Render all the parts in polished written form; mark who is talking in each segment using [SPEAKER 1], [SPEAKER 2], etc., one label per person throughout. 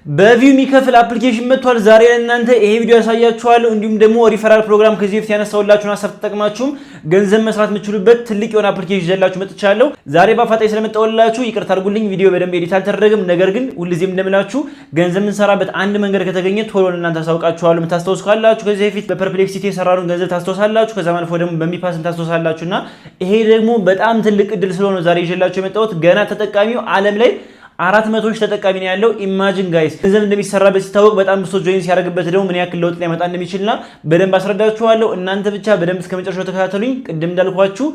[SPEAKER 1] በቪው የሚከፍል አፕሊኬሽን መጥቷል። ዛሬ ለእናንተ ይሄ ቪዲዮ ያሳያችኋለሁ። እንዲሁም ደግሞ ሪፈራል ፕሮግራም ከዚህ በፊት ያነሳውላችሁና ሀሳብ ተጠቅማችሁም ገንዘብ መስራት የምትችሉበት ትልቅ የሆነ አፕሊኬሽን ይዤላችሁ መጥቻለሁ። ዛሬ በአፋጣኝ ስለመጣሁላችሁ ይቅርታ አድርጉልኝ። ቪዲዮ በደንብ ኤዲት አልተደረገም። ነገር ግን ሁልጊዜም እንደምላችሁ ገንዘብ የምንሰራበት አንድ መንገድ ከተገኘ ቶሎ ለእናንተ አሳውቃችኋለሁ። የምታስታውሱ ካላችሁ ከዚህ በፊት በፐርፕሌክሲቲ የሰራነውን ገንዘብ ታስታውሳላችሁ። ከዛም አልፎ ደግሞ በሚፓስን ታስታውሳላችሁና ይሄ ደግሞ በጣም ትልቅ እድል ስለሆነ ዛሬ ይዤላችሁ የመጣሁት ገና ተጠቃሚው ዓለም ላይ 400 ሺህ ተጠቃሚ ነው ያለው። ኢማጂን ጋይስ ገንዘብ እንደሚሰራበት ሲታወቅ በጣም ብዙ ጆይን ሲያደርግበት ደግሞ ምን ያክል ለውጥ ሊያመጣ እንደሚችልና በደንብ አስረዳችኋለሁ። እናንተ ብቻ በደንብ እስከመጨረሻው ተከታተሉኝ። ቅድም እንዳልኳችሁ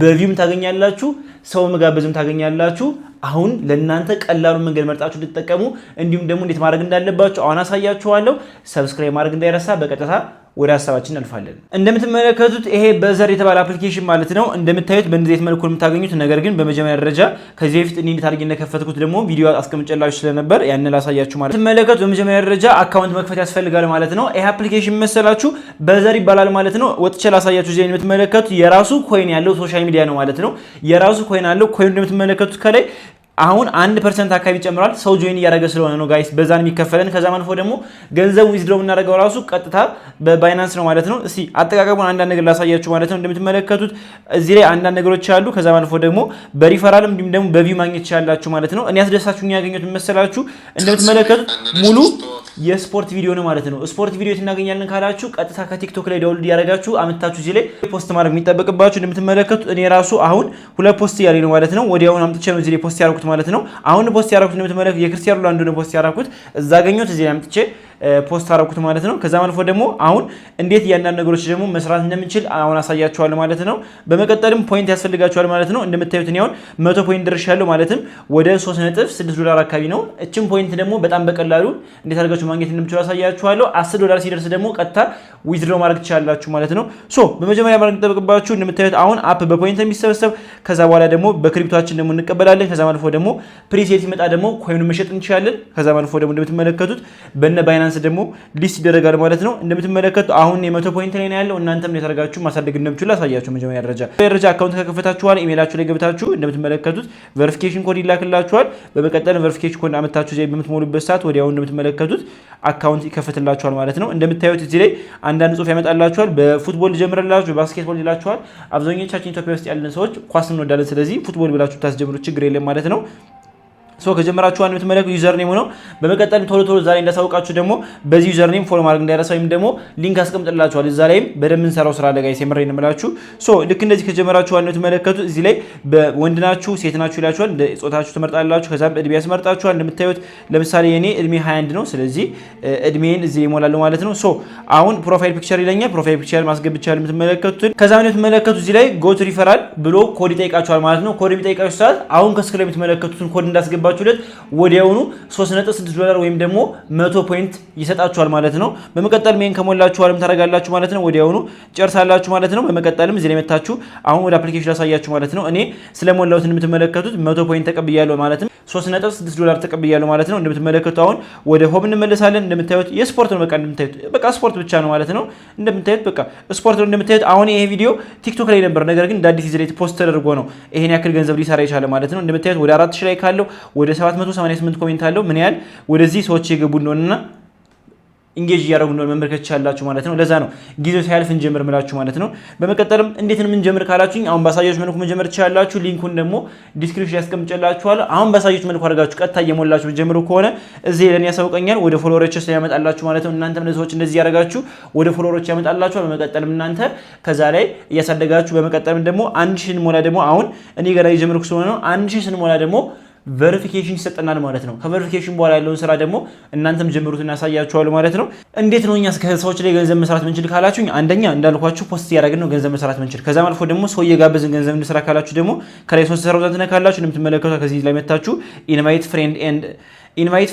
[SPEAKER 1] በቪውም ታገኛላችሁ፣ ሰው መጋበዝም ታገኛላችሁ። አሁን ለእናንተ ቀላሉን መንገድ መርጣችሁ እንድትጠቀሙ እንዲሁም ደግሞ እንዴት ማድረግ እንዳለባችሁ አሁን አሳያችኋለሁ። ሰብስክራይብ ማድረግ እንዳይረሳ። በቀጥታ ወደ ሐሳባችን አልፋለን። እንደምትመለከቱት ይሄ በዘር የተባለ አፕሊኬሽን ማለት ነው። እንደምታዩት በእንደዚህ መልኩ የምታገኙት። ነገር ግን በመጀመሪያ ደረጃ ከዚህ በፊት እንዴት አድርጌ እንደከፈትኩት ደግሞ ቪዲዮ አስቀምጬላችሁ ስለነበር ያን ላሳያችሁ ማለት ነው። እንደምትመለከቱት በመጀመሪያ ደረጃ አካውንት መክፈት ያስፈልጋል ማለት ነው። ይሄ አፕሊኬሽን መሰላችሁ በዘር ይባላል ማለት ነው። ወጥቼ ላሳያችሁ። እዚህ የምትመለከቱት የራሱ ኮይን ያለው ሶሻል ሚዲያ ነው ማለት ነው። የራሱ ኮይን አለው። ኮይን እንደምትመለከቱት ከላይ አሁን 1% አካባቢ ጨምሯል። ሰው ጆይን እያደረገ ስለሆነ ነው ጋይስ በዛን የሚከፈለን። ከዛም አልፎ ደግሞ ገንዘብ ዊዝድሮው የምናደርገው ራሱ ቀጥታ በባይናንስ ነው ማለት ነው። እስቲ አጠቃቀሙን አንዳንድ ነገር ላሳያችሁ ማለት ነው። እንደምትመለከቱት እዚህ ላይ አንዳንድ ነገሮች አሉ። ከዛም አልፎ ደግሞ በሪፈራልም እንዲሁም ደግሞ በቪው ማግኘት ይችላልላችሁ ማለት ነው። እኔ ያስደሳችሁኝ ያገኘሁት መሰላችሁ እንደምትመለከቱት ሙሉ የስፖርት ቪዲዮ ነው ማለት ነው። ስፖርት ቪዲዮ እናገኛለን ካላችሁ ቀጥታ ከቲክቶክ ላይ ዳውንሎድ ያደርጋችሁ አመጣችሁ እዚህ ላይ ፖስት ማድረግ የሚጠበቅባችሁ። እንደምትመለከቱት እኔ ራሱ አሁን 2 ፖስት ያለኝ ነው ማለት ነው። ወዲያውኑ አምጥቼ ነው እዚህ ላይ ፖስት ያደረኩት ማለት ነው። አሁን ፖስት ያደረኩት እንደምትመለከቱት የክርስቲያኖ ሮናልዶ ነው ፖስት ያደረኩት። እዛ አገኘሁት እዚህ ላይ አምጥቼ ፖስት አደረኩት ማለት ነው። ከዛም አልፎ ደግሞ አሁን እንዴት እያንዳንድ ነገሮች ደግሞ መስራት እንደምንችል አሁን አሳያችኋለሁ ማለት ነው። በመቀጠልም ፖይንት ያስፈልጋችኋል ማለት ነው። እንደምታዩት እኔ አሁን 100 ፖይንት ደርሻለሁ ማለትም ወደ $3.6 አካባቢ ነው። እቺን ፖይንት ደግሞ በጣም በቀላሉ እንዴት አድርጋችሁ ማግኘት እንደምትችሉ አሳያችኋለሁ። $10 ሲደርስ ደግሞ ቀጥታ ዊዝድሮ ማድረግ ትችላላችሁ ማለት ነው። ሶ በመጀመሪያ ማድረግ ተጠብቅባችሁ እንደምታዩት አሁን አፕ በፖይንት የሚሰበሰብ ከዛ በኋላ ደግሞ በክሪፕቶአችን ደግሞ እንቀበላለን። ከዛም አልፎ ደግሞ ፕሪሴት ሲመጣ ደግሞ ኮይኑን መሸጥ እንችላለን። ከዛም አልፎ ደግሞ እንደምትመለከቱት በነ ባይናንስ ደግሞ ሊስት ይደረጋል ማለት ነው። እንደምትመለከቱ አሁን የ100 ፖይንት ላይ ነው ያለው። እናንተም ለተረጋጋችሁ ማሳደግ እንደምትችሉ አሳያችሁ። መጀመሪያ ደረጃ አካውንት ከከፈታችሁ በኋላ ኢሜይላችሁ ላይ ገብታችሁ እንደምትመለከቱት ቬሪፊኬሽን ኮድ ይላክላችኋል። በመቀጠል ቬሪፊኬሽን ኮድ አመጣችሁ እዚህ በምትሞሉበት ሰዓት ወዲያው እንደምትመለከቱት አካውንት ይከፈትላችኋል ማለት ነው። እንደምታዩት እዚህ ላይ አንዳንድ ጽሁፍ ያመጣላችኋል። በፉትቦል ጀምረላችሁ በባስኬትቦል ይላችኋል። አብዛኞቻችን ኢትዮጵያ ውስጥ ያለን ሰዎች ኳስ እንወዳለን። ስለዚህ ፉትቦል ብላችሁ ታስጀምሩ ችግር የለም ማለት ነው። ሶ ከጀመራችሁ አንድ የምትመለከቱ ዩዘር ኔም ነው። በመቀጠል ቶሎ ዛሬ እንዳሳውቃችሁ ደግሞ በዚህ ዩዘር ኔም ፎሎ ማድረግ እንዳይረሳ ወይም ደግሞ ሊንክ አስቀምጥላችኋል። እዛ ላይም በደንብ እንሰራው ስራ ለጋይስ የምሬን ነው የምላችሁ። ሶ ልክ እንደዚህ ከጀመራችሁ አንድ የምትመለከቱ እዚህ ላይ በወንድ ናችሁ ሴት ናችሁ ይላችኋል። እንደ ጾታችሁ ትመርጣላችሁ። ከዛም እድሜ ያስመርጣችኋል። እንደምታዩት ለምሳሌ የኔ እድሜ 21 ነው። ስለዚህ እድሜን እዚህ ይሞላል ማለት ነው። ሶ አሁን ፕሮፋይል ፒክቸር ይለኛል። ፕሮፋይል ፒክቸር ማስገብቻለሁ የምትመለከቱት። ከዛም የምትመለከቱ እዚህ ላይ ጎት ሪፈራል ብሎ ኮድ ይጠይቃችኋል ማለት ነው። ኮድ የሚጠይቃችሁ ሰዓት አሁን ከስክሪን የምትመለከቱትን ኮድ እንዳስገባችሁለት ወዲያውኑ $3.6 ወይም ደግሞ 100 ፖይንት ይሰጣችኋል ማለት ነው። በመቀጠል ሜን ከሞላችኋልም ታረጋላችሁ ማለት ነው። ወዲያውኑ ጨርሳላችሁ ማለት ነው። በመቀጠልም እዚህ ላይ መታችሁ አሁን ወደ አፕሊኬሽኑ ላሳያችሁ ማለት ነው። እኔ ስለሞላሁት እንደምትመለከቱት 100 ፖይንት ተቀብያለሁ ማለት ነው። $3.6 ተቀብያለሁ ማለት ነው። እንደምትመለከቱት አሁን ወደ ሆም እንመለሳለን። እንደምታዩት የስፖርት ነው። በቃ ስፖርት ብቻ ነው ማለት ነው። እንደምታዩት በቃ ስፖርት ነው። እንደምታዩት አሁን ይሄ ቪዲዮ ቲክቶክ ላይ ነበር፣ ነገር ግን አዲስ ይዘት ፖስት ተደርጎ ነው ይሄን ያክል ገንዘብ ሊሰራ ይቻላል ማለት ነው። እንደምታዩት ወደ 4000 ላይ ካለው ወደ 788 ኮሜንት አለው። ምን ያህል ወደዚህ ሰዎች የገቡ እንደሆነና ኢንጌጅ እያደረጉ እንደሆነ መመልከት ይችላላችሁ ማለት ነው። ለዛ ነው ጊዜው ሳያልፍ እንጀምር ምላችሁ ማለት ነው። በመቀጠልም እንዴት ነው የምንጀምር ካላችሁኝ አሁን ባሳያችሁ መልኩ መጀመር ትችላላችሁ። ሊንኩን ደግሞ ዲስክሪፕሽን ያስቀምጥላችኋለሁ። አሁን ባሳያችሁ መልኩ አድርጋችሁ ቀጥታ እየሞላችሁ ጀምሩ ከሆነ እዚህ ለኔ ያሳውቀኛል፣ ወደ ፎሎወሮች ያመጣላችሁ ማለት ነው። እናንተም ለሰዎች እንደዚህ ያደርጋችሁ ወደ ፎሎወሮች ያመጣላችኋል። በመቀጠልም እናንተ ከዛ ላይ እያሳደጋችሁ በመቀጠልም ደግሞ 1000 ስንሞላ ደግሞ አሁን እኔ ገና እየጀመርኩ ስለሆነ ነው 1000 ስንሞላ ደግሞ ቬሪፊኬሽን ይሰጠናል ማለት ነው። ከቬሪፊኬሽን በኋላ ያለውን ስራ ደግሞ እናንተም ጀምሩት እናሳያችኋለሁ ማለት ነው። እንዴት ነው እኛስ ከሰዎች ላይ ገንዘብ መስራት ምንችል ካላችሁኝ አንደኛ እንዳልኳችሁ ፖስት ያደረግን ነው ገንዘብ መስራት ምንችል። ከዛም አልፎ ደግሞ ሰው እየጋበዝን ገንዘብ እንስራ ካላችሁ ደግሞ ከላይ 3 ሰራውዛት ነካላችሁ እንደምትመለከቱት ከዚህ ላይ መታችሁ ኢንቫይት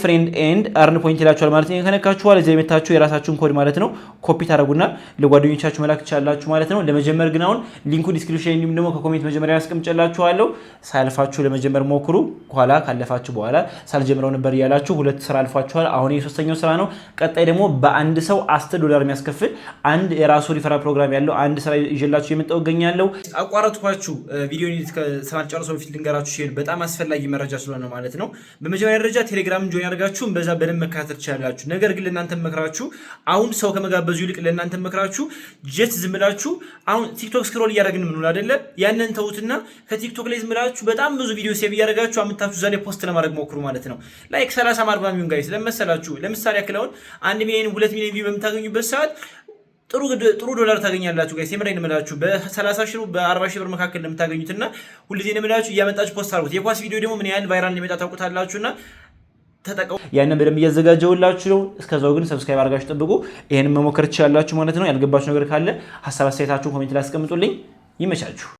[SPEAKER 1] ፍሬንድ ኤንድ አርን ፖይንት ይላችኋል ማለት ነው። ከነካችኋል እዚህ ላይ መታችሁ የራሳችሁን ኮድ ማለት ነው ኮፒ ታደርጉና ለጓደኞቻችሁ መላክ ትችላላችሁ ማለት ነው። ለመጀመር ግን አሁን ሊንኩ ዲስክሪፕሽን እንዲሁም ደግሞ ከኮሜንት መጀመሪያ ያስቀምጥላችኋለሁ። ሳልፋችሁ ለመጀመር ሞክሩ። ኋላ ካለፋችሁ በኋላ ሳልጀምረው ነበር እያላችሁ 2 ስራ አልፏችኋል። አሁን የሶስተኛው ስራ ነው። ቀጣይ ደግሞ በአንድ ሰው $10 የሚያስከፍል አንድ የራሱ ሪፈራል ፕሮግራም ያለው አንድ ስራ ይዤላችሁ የመጣው እገኛለሁ። አቋረጥኳችሁ ቪዲዮን ከሰማጨረሰው በፊት ልንገራችሁ በጣም አስፈላጊ መረጃ ስለሆነ ማለት ነው። በመጀመሪያ ደረጃ ቴሌግራም ጆይን ያደርጋችሁ በዛ በደንብ መከታተል ትችላላችሁ። ነገር ግን ለእናንተ መክራችሁ አሁን ሰው ከመጋበዙ ይልቅ ለእናንተ መክራችሁ ጀት ዝም ብላችሁ አሁን ቲክቶክ ስክሮል እያደረግን ምን አይደለ ያንን ተውትና ከቲክቶክ ላይ ዝም ብላችሁ በጣም ብዙ ቪዲዮ ሴቭ እያደረጋችሁ አምጣችሁ ዛሬ ፖስት ለማድረግ ሞክሩ ማለት ነው። ላይክ 30 40 ሚሊዮን ጋይስ ለመሰላችሁ ለምሳሌ ያክለውን 1 ሚሊዮን 2 ሚሊዮን ቪው በምታገኙበት ሰዓት ጥሩ ዶላር ታገኛላችሁ ጋይስ። የምሬን እምላችሁ በ30 ሺህ በ40 ሺህ ብር መካከል ለምታገኙትና ሁልጊዜ እምላችሁ እያመጣችሁ ፖስት አድርጉት። የኳስ ቪዲዮ ደግሞ ምን ያህል ቫይራል እንደሚመጣ ታውቁታላችሁና ተጠቀሙ። ያንን በደንብ እያዘጋጀሁላችሁ ነው። እስከዛው ግን ሰብስክራይብ አድርጋችሁ ጠብቁ። ይሄንን መሞከር ትችላላችሁ ማለት ነው። ያልገባችሁ ነገር ካለ ሐሳብ አስተያየታችሁን ኮሜንት ላይ አስቀምጡልኝ። ይመቻችሁ።